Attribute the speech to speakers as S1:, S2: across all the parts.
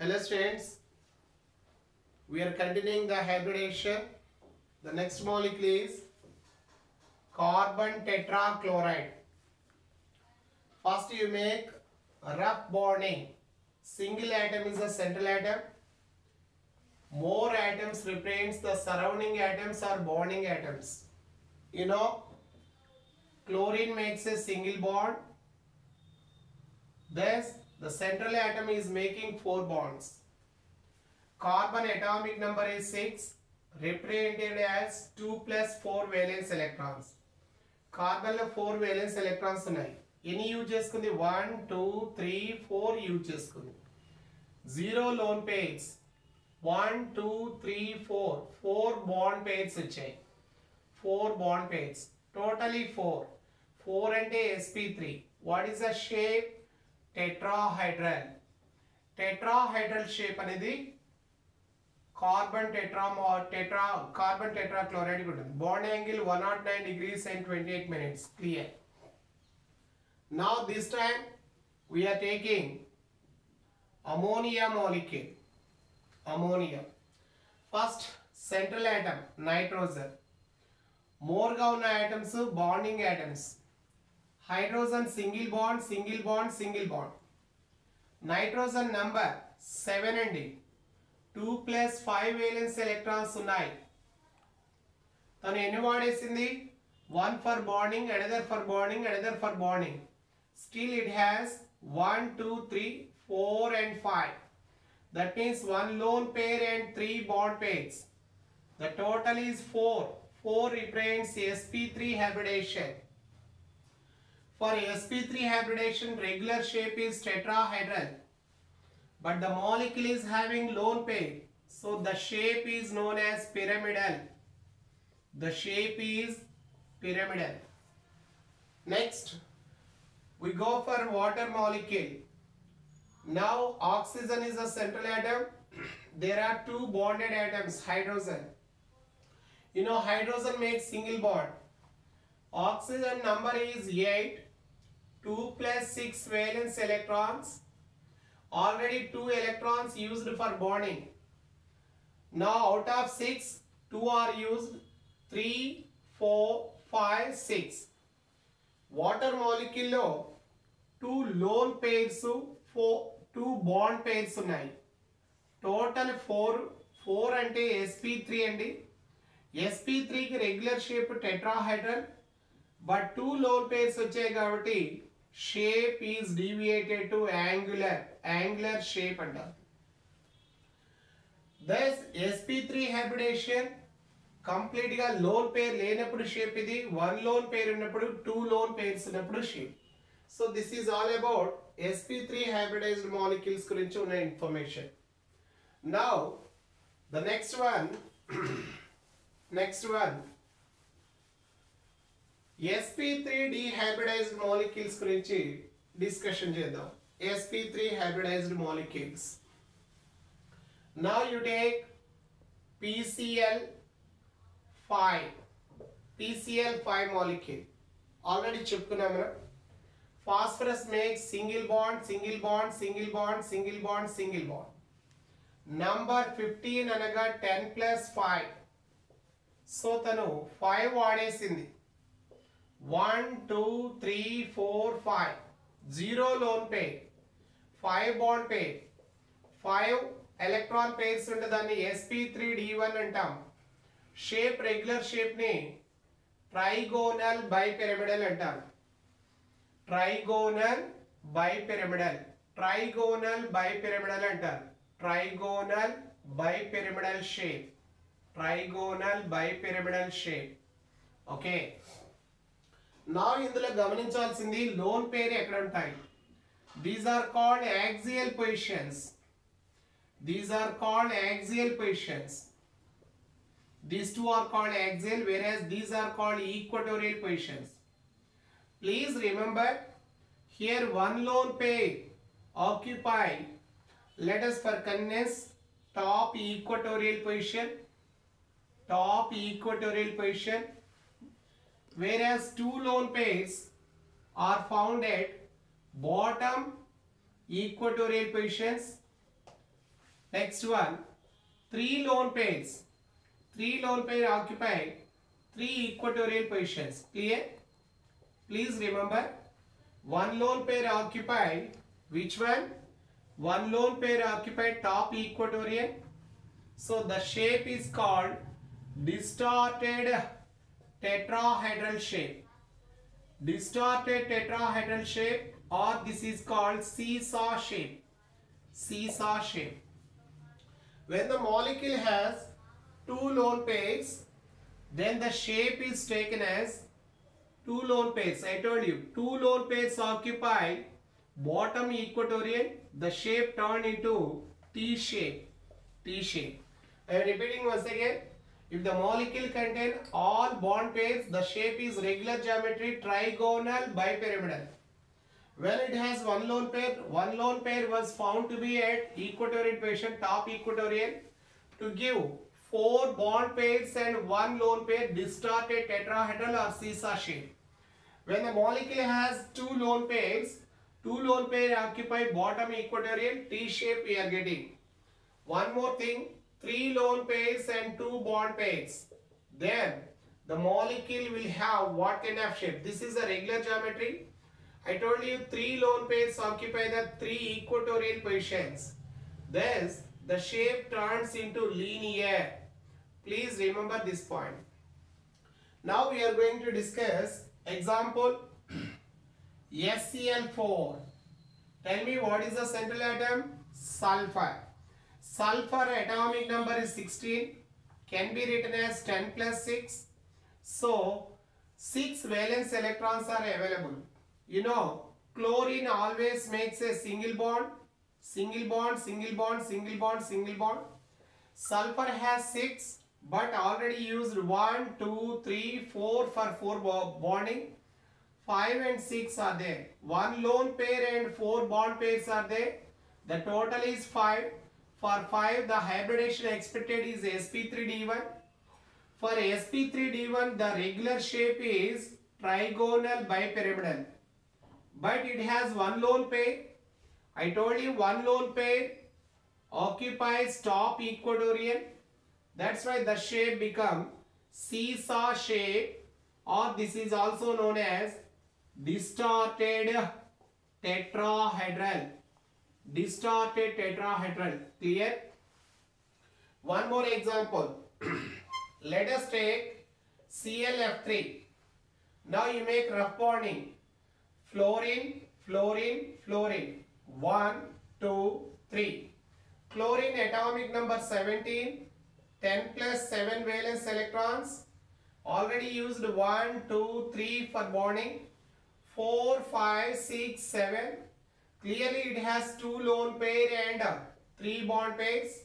S1: Hello students, we are continuing the hybridization. The next molecule is carbon tetrachloride. First you make rough bonding. Single atom is the central atom. More atoms represents the surrounding atoms or bonding atoms. You know, chlorine makes a single bond. Thus, the central atom is making 4 bonds. Carbon atomic number is 6, represented as 2 plus 4 valence electrons. Carbon lo 4 valence electrons ఉన్నాయి. ఎన్ని use చేసుకుంది? 1 2 3 4 use చేసుకుంది. 0 lone pairs. 1 2 3 4 4 bond pairs వచ్చాయి. 4 bond pairs. Totally 4. 4 అంటే sp3. What is the shape? Tetrahedral. Tetrahedral shape అనేది carbon tetrachloride ఉంటుంది. Bond angle 109 degrees and 28 minutes. Clear. Now this time we are taking ammonia molecule. Ammonia. First central atom nitrogen. More గా ఉన్న atoms bonding atoms. Hydrogen single bond, single bond, single bond. Nitrogen number 7 అండి. 2 plus 5 valence electrons ఉన్నాయి. తను ఎన్ని వాడేసింది? 1 for bonding, another for bonding, another for bonding. Still it has 1, 2, 3, 4 and 5. That means 1 lone pair and 3 bond pairs. The total is 4. 4 represents sp3 hybridization. For sp3 hybridization, regular shape is tetrahedral. But the molecule is having lone pair. So the shape is known as pyramidal. The shape is pyramidal. Next, we go for water molecule. Now oxygen is a central atom. There are 2 bonded atoms, hydrogen. You know, hydrogen makes single bond. Oxygen number is 8. 2 plus 6 valence electrons. Already 2 electrons used for bonding. Now out of 6, 2 are used. 3, 4, 5, 6. Water molecule lo 2 lone pairs, 2 bond pairs ఉన్నాయి. Total 4. 4 అంటే sp3 అండి. sp3 కి regular shape tetrahedral. But 2 lone pairs వచ్చాయి కాబట్టి shape is deviated to angular shape అంటారు. Thus sp3 hybridization complete గా lone pair లేనప్పుడు shape ఇది, 1 lone pair ఉన్నప్పుడు 2 lone pairs ఉన్నప్పుడు shape. So this is all about sp3 hybridized molecules గురించి ఉన్న information. Now the next one sp3 dehybridized molecules గురించి discussion చేద్దాం. sp3 hybridized molecules. Now you take PCl5 molecule. Already చెప్పుకున్నాం మనం. Phosphorus makes single bond, single bond, single bond, single bond, single bond. Number 15 అనగా 10 plus 5. So తను 5 వాడేసింది. 1, 2, 3, 4, 5. 0 lone pair. 5 bond pair. 5 electron pairs ఉంటే దాన్ని sp3d1 అంటాం. Shape regular shape ని trigonal bipyramidal అంటాం. Trigonal bipyramidal అంటారు. Trigonal bipyramidal shape. ఓకే. నా ఇందులో గమనించాల్సింది లోన్ పేరు ఎక్కడ ఉంటాయి. These are called axial positions. These two are called axial, whereas these are called equatorial positions. Please remember, here 1 lone pair occupy, let us for convenience, top equatorial position, whereas 2 lone pairs are found at bottom equatorial positions, Next one, three lone pairs. Three lone pair occupy three equatorial positions. Clear? Please remember, one lone pair occupy which one? One lone pair occupy top equatorial. So the shape is called distorted tetrahedral shape. Distorted tetrahedral shape, or this is called seesaw shape. Seesaw shape. When the molecule has two lone pairs, then the shape is taken as two lone pairs. I told you, two lone pairs occupy bottom equatorial, the shape turned into T shape. T shape. I am repeating once again. If the molecule contains all bond pairs, the shape is regular geometry, trigonal, bipyramidal. When it has one lone pair was found to be at equatorial position, top equatorial, to give four bond pairs and one lone pair, distorted tetrahedral or seesaw shape. When the molecule has two lone pairs occupy bottom equatorial, T shape we are getting. One more thing, three lone pairs and two bond pairs. Then the molecule will have what kind of shape? This is a regular geometry. I told you three lone pairs occupy the three equatorial positions. Thus, the shape turns into linear. Please remember this point. Now we are going to discuss example SCl4. Tell me, what is the central atom? Sulfur. Sulfur atomic number is 16. Can be written as 10 plus 6. So, 6 valence electrons are available. You know, chlorine always makes a single bond. Single bond, single bond, single bond, single bond. Sulfur has 6, but already used 1, 2, 3, 4 for 4 bonding. 5 and 6 are there. One lone pair and 4 bond pairs are there. The total is 5. For 5, the hybridization expected is sp3d1. For sp3d1, the regular shape is trigonal bipyramidal. But it has one lone pair. I told you one lone pair occupies top equatorial. That's why the shape becomes seesaw shape, or this is also known as distorted tetrahedral. Distorted tetrahedral. Clear? One more example. Let us take ClF3. Now you make rough bonding. Fluorine, fluorine, fluorine. 1, 2, 3. Chlorine atomic number 17. 10 plus 7 valence electrons. Already used 1, 2, 3 for bonding. 4, 5, 6, 7. Clearly it has 2 lone pair and 3 bond pairs.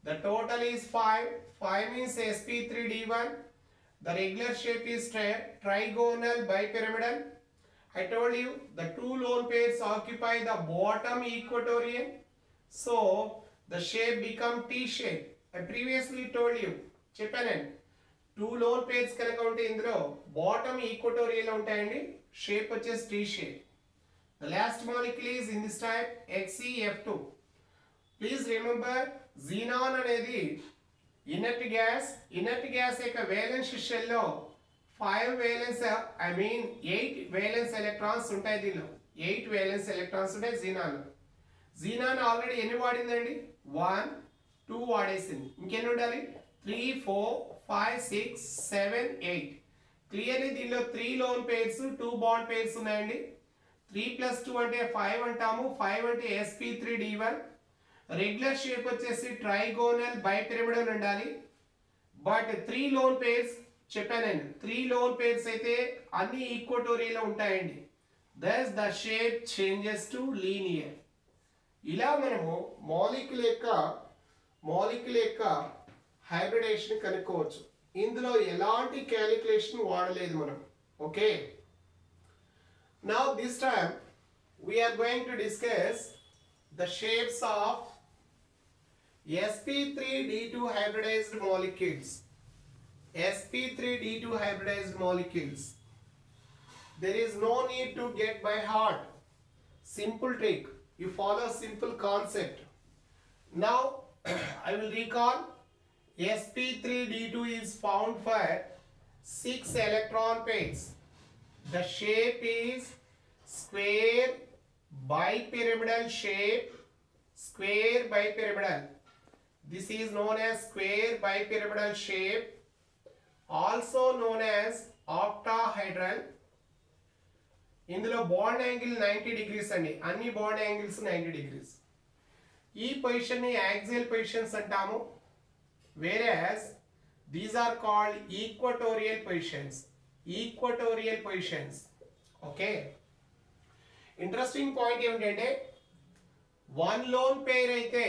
S1: The total is 5. 5 means sp3d1. The regular shape is trigonal bipyramidal. I told you the 2 lone pairs occupy the bottom equatorial. So the shape become T shape. I previously told you, Cheppanen, 2 lone pairs kanaka unte indulo bottom equatorial untayandi, shape vachesi T shape. The last molecule is in this type XeF2. Please remember, xenon anedi inert gas yokka valence shell lo 5 valence, 8 valence electrons ఉంటాయి దీనిలో. 8 valence electrons ఉంటాయి xenon. Xenon already ఎన్ని వాడిందండి? 1, 2 వాడేసింది. ఇంకెన్ని ఉండాలి? 3, 4, 5, 6, 7, 8. Clearly దీనిలో 3 loan pairs, 2 bond pairs ఉన్నాయండి. 3 plus 2 అంటే 5 అంటాము. 5 అంటే sp3d1. రెగ్యులర్ షేప్ వచ్చేసి ట్రైగోనల్ బైపిరమిడల్ ఉండాలి. బట్ 3 లోన్ పేర్స్ చెప్పానండి, 3 లోన్ పేర్స్ అయితే అన్ని ఈక్వటోరియల్ ఉంటాయండి. thus the shape changes to linear. ఇలా మనము మాలిక్యూల్ యొక్క హైబ్రిడేషన్ కనుక్కోవచ్చు. ఇందులో ఎలాంటి క్యాలిక్యులేషన్ వాడలేదు మనం. Okay, now this time we are going to discuss the shapes of sp3d2 hybridized molecules. sp3d2 hybridized molecules. There is no need to get by heart. Simple trick. You follow simple concept. Now I will recall. sp3d2 is found for 6 electron pairs. The shape is square bipyramidal shape. Square bipyramidal. This is known as square bipyramidal shape, also known as octahedral. ఇందులో bond angle 90 degrees అండి. అన్ని bond angles 90 degrees. ఈ position ని axial positions అంటాము. Whereas these are called equatorial positions. Equatorial positions. Okay. Interesting point ఏమిటంటే one lone pair అయితే,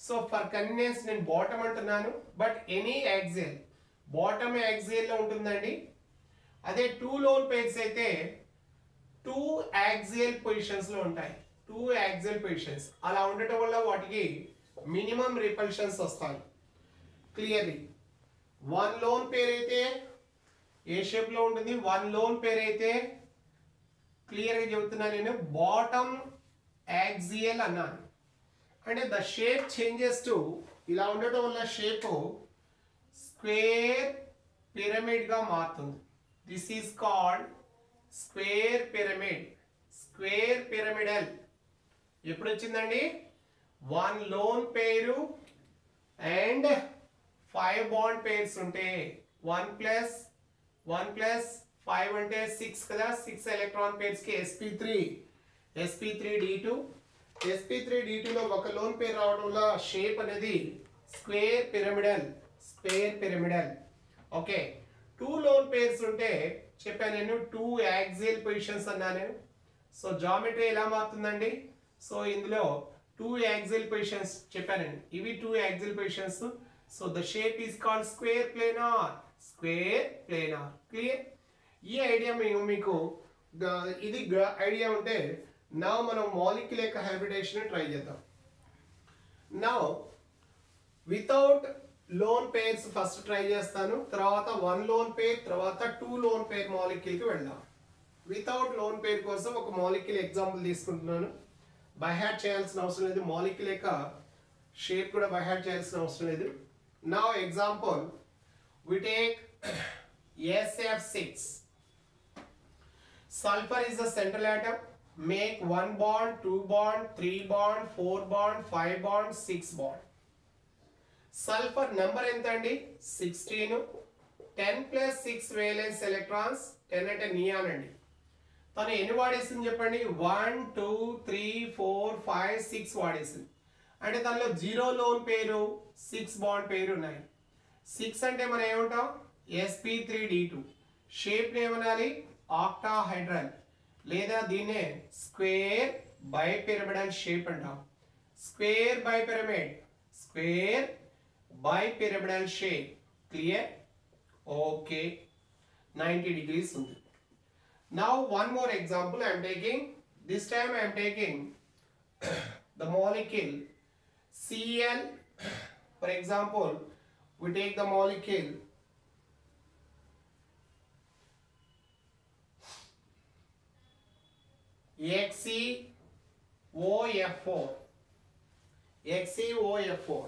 S1: so for convenience నేను bottom అంటున్నాను, but any axial bottom axial లో ఉంటుందండి. అదే టూ లోన్ pairs అయితే టూ యాక్సియల్ పొజిషన్స్ లో ఉంటాయి. టూ యాక్సియల్ పొజిషన్స్ అలా ఉండటం వల్ల వాటికి మినిమం రిపల్షన్స్ వస్తాయి. క్లియర్లీ వన్ లోన్ పేర్ అయితే ఏ షేప్ లో ఉంటుంది, వన్ లోన్ పేర్ అయితే క్లియర్ గా చెబుతున్నా నేను బాటమ్ యాక్సియల్ అన్నాను. అంటే ద షేప్ చేంజెస్ టు ఇలా ఉండటం వల్ల షేప్ స్క్వేర్ పిరమిడ్ గా మారుతుంది. This is called square pyramid. Square pyramidal ఎప్పుడు వచ్చిందండి? వన్ లోన్ పేరు అండ్ 5 బాండ్ పేర్స్ ఉంటే 1 ప్లస్ 5 అంటే 6 కదా. 6 ఎలక్ట్రాన్ పేర్స్ కి sp3d2. sp3d2 లో ఒక లోన్ పేర్ రావడం వల్ల షేప్ అనేది square pyramidal. Square pyramidal. Okay. Two loan pairs ఉంటే చెప్పాను నేను టూ యాక్సియల్ పొజిషన్స్ అన్నాను. సో జామెట్రీ ఎలా మారుతుందండి? సో ఇందులో టూ యాక్సియల్ పొజిషన్స్ చెప్పానండి. ఇవి two axial positions. So the shape is called square planar. Square planar. Clear? ఈ ఐడియా మీకు ఇది ఐడియా ఉంటే నా మనం మాలిక్యూల్ యొక్క హైబ్రిడేషన్ ట్రై చేద్దాం. నా without loan pairs first try చేస్తాను, తర్వాత వన్ లోన్ పేర్, తర్వాత టూ లోన్ పేర్ మాలిక్యూల్ కి వెళ్దాం. వితౌట్ లోన్ పేర్ కోసం ఒక మాలిక్యూల్ ఎగ్జాంపుల్ తీసుకుంటున్నాను. బై హార్ట్ చేయాల్సిన అవసరం లేదు. మాలిక్యూల్ యొక్క షేప్ కూడా బై హార్ట్ చేయాల్సిన అవసరం లేదు. నా example we take SF6. Sulfur is the central atom. Make 1 bond, 2 bond, 3 bond, 4 bond, 5 bond, 6 bond. Sulfur number ఎంత అండి? 16. 10 plus 6 valence electrons. 10 అంటే నియాన్ అండి. తను ఎన్ని వాడేసింది చెప్పండి? 1 2 3 4 5 6 వాడేసింది. అంటే తనలో 0 లోన్ పేరు 6 బాండ్ పేరు ఉన్నాయి. 6 అంటే మనం ఏమంటాం? sp3d2. షేప్ ఏమనాలి? ఆక్టాహైడ్రల్ లేదా దీన్నే స్క్వేర్ బైపిరమిడల్ షేప్ అంటాం. Square bipyramid. Square bipyramidal shape. Clear? Okay. 90 degrees ఉంది. Now one more example I am taking. This time I am taking the molecule Cl. For example, we take the molecule XeOF4. XeOF4.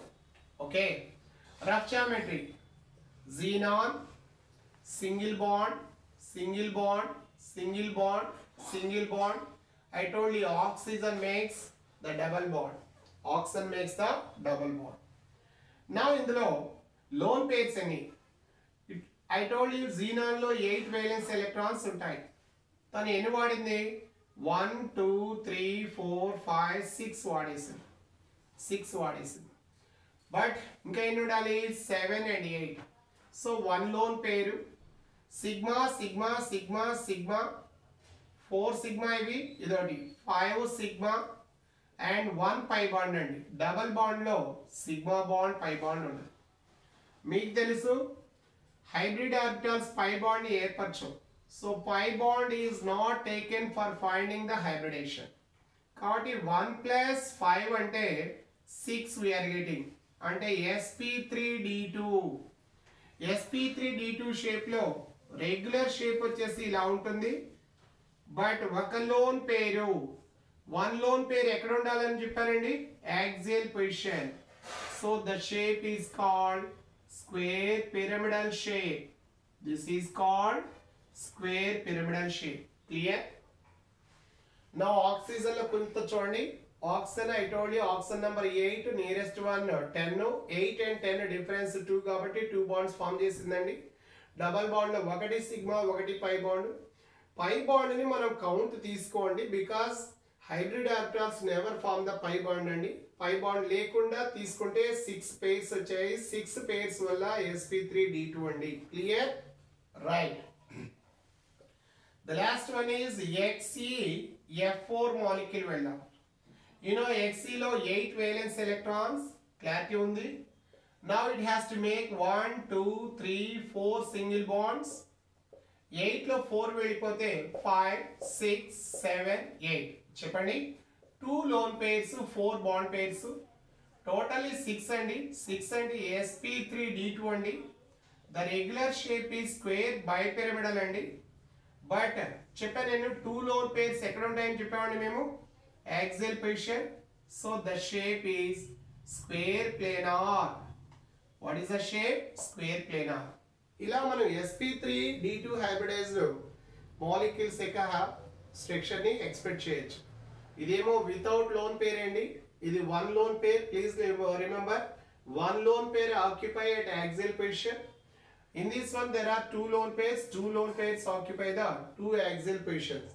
S1: Okay. Rough geometry. Xenon, single bond, single bond, single bond, single bond. I told you oxygen makes the double bond. Oxygen makes the double bond. Now ఇందులో loan pairs అని I told you xenon లో 8 valence electrons ఉంటాయి. తను ఎన్ని వాడింది? 1 2 3 4 5 6 వాడేసింది. 6 వాడేసింది. But ఇంకా ఎన్ని ఉండాలి? 7 and 8. So one lone pair sigma sigma sigma sigma 4 sigma ఇవి ఇదొకటి 5 సిగ్మా అండ్ 1 పై బాండ్ అండి. డబల్ బాండ్ లో సిగ్మా బాండ్ పై బాండ్ ఉండదు. మీకు తెలుసు హైబ్రిడ్ ఆర్బిటాల్స్ పై బాండ్ ఏర్పరచవు. So pi bond is not taken for finding the hybridisation. కాబట్టి 1 plus 5 అంటే 6 వీఆర్ గెటింగ్. అంటే sp3d2. sp3d2 షేప్ లో రెగ్యులర్ షేప్ వచ్చేసి ఇలా ఉంటుంది. బట్ ఒక లోన్ పేరు వన్ లోన్ పేరు ఎక్కడ ఉండాలని చెప్పారండి? Axial position. So the shape is called square pyramidal shape. This is called square pyramidal shape. Clear? Now oxygen lo kunta chudandi. Oxygen I told you oxygen number 8 nearest one 10. 8 and 10 difference 2 kabatti 2 bonds form chesindandi. Double bond lo ఒకటి sigma ఒకటి pi bond. Pi bond ni manam count తీసుకోండి because hybrid orbitals never form the pi bond అండి. pi bond లేకుండా తీసుకుంటే 6 pairs వచ్చాయి. 6 pairs వల్ల sp3d2 అండి. Clear? Right. The last one is XeF4 molecule వెళ్దాం. You know Xe లో 8 valence electrons clarity ఉంది. Now it has to make 1 2 3 4 single bonds. 8 లో 4 వెళ్ళిపోతే 5 6 7 8 చెప్పండి. 2 lone pairs 4 bond pairs totally 6 అండి. 6 అంటే sp3d2 అండి. The regular shape is square bipyramidal అండి. బట్ చెప్పాను నేను 2 lone pairs ఎక్కడ ఉంటాయని చెప్పామండి మేము axial position. So the shape is square planar. What is the shape? Square planar. ఇలా మనం sp3d2 hybridized molecules యొక్క స్ట్రక్చర్ ని ఎక్స్పెక్ట్ చేయొచ్చు. ఇదేమో వితౌట్ లోన్ పేర్ అండి. ఇది 1 lone pair. Please remember 1 lone pair occupy at axial position. In this one there are 2 lone pairs. 2 lone pairs occupy the 2 axial positions.